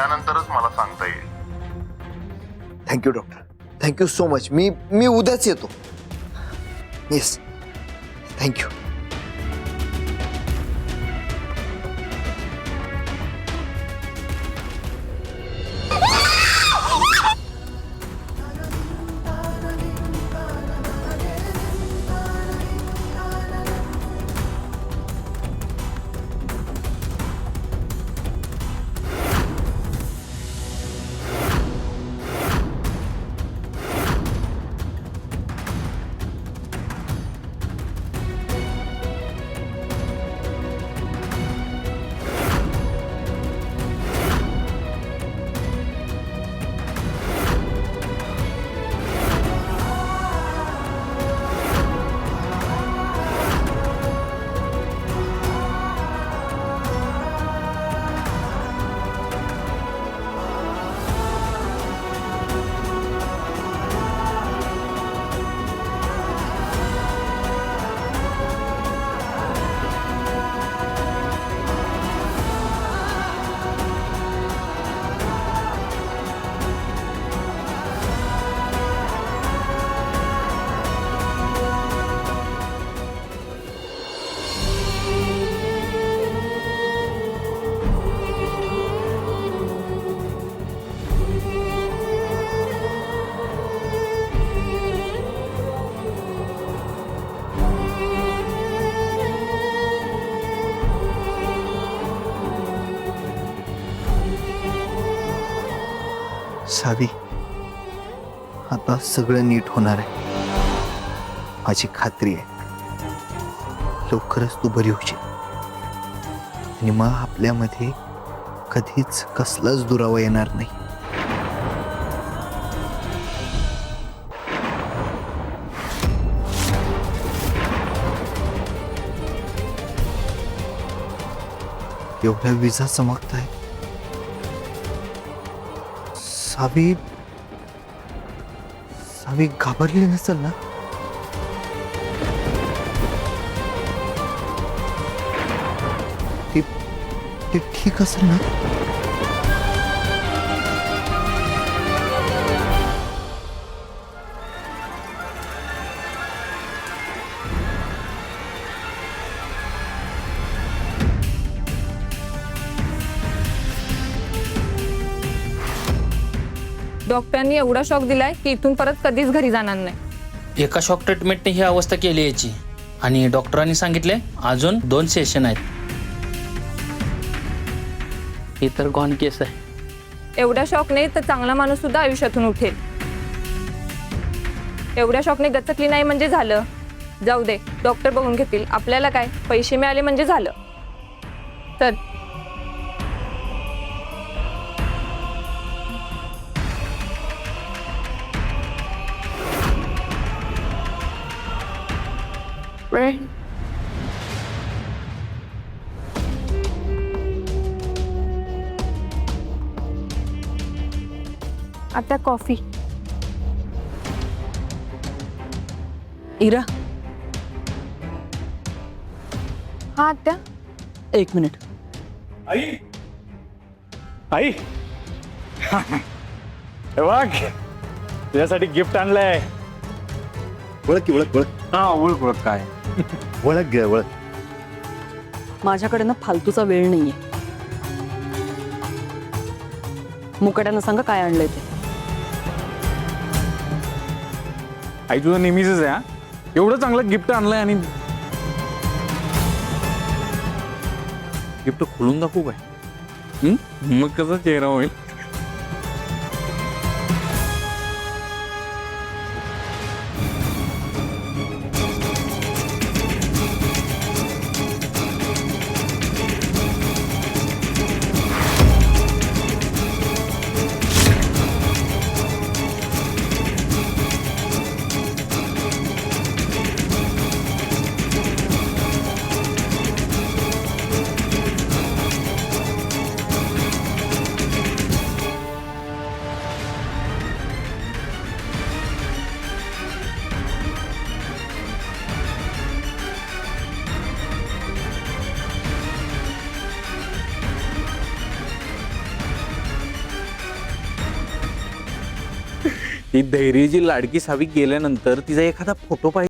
त्यानंतरच मला सांगता येईल. Thank you doctor, thank you so much. मी उद्याच येतो. Yes, thank you. सावी, आता सगळं नीट होणार आहे, माझी खात्री आहे. लवकरच तू बरी होशील आणि मग आपल्यामध्ये कधीच कसलाच दुरावा येणार नाही. एवढ्या विजा चमकताय. सावी घाबरली नसेल ना? ते ठीक असेल ना? डॉक्टरांनी एवढा शॉक दिलाय की इथून परत कधीच घरी जाणार नाही. एका शॉक ट्रीटमेंटने ही अवस्था केली याची आणि डॉक्टरांनी सांगितले अजून 2 सेशन आहेत. ही तर गॉन केस आहे. एवढ्या शॉकने तर चांगला माणूस सुद्धा आयुष्यातून उठेल. एवढ्या शॉकने गचकली नाही म्हणजे झालं. जाऊ दे, डॉक्टर बघून घेतील. आपल्याला काय, पैसे मिळाले म्हणजे झालं. तर आता कॉफी. इरा, हा आत्या. 1 मिनिट. आई आई हे बघ, तुझ्यासाठी गिफ्ट आणलंय. ओळख की ओळख. हा, ओळख ओळख काय ओळख घ्या, ओळख. माझ्याकडे ना फालतूचा वेळ नाहीये. मुकाट्यानं सांगा काय आणलंय ते. आई तुझं नेहमीच आहे. हा, एवढं चांगलं गिफ्ट आणलंय आणि गिफ्ट खोलून दाखवू काय? मग कसा चेहरा होईल? ती धैर्यची लाडकी सावी गेल्यानंतर तिचा एखादा फोटो पाहिजे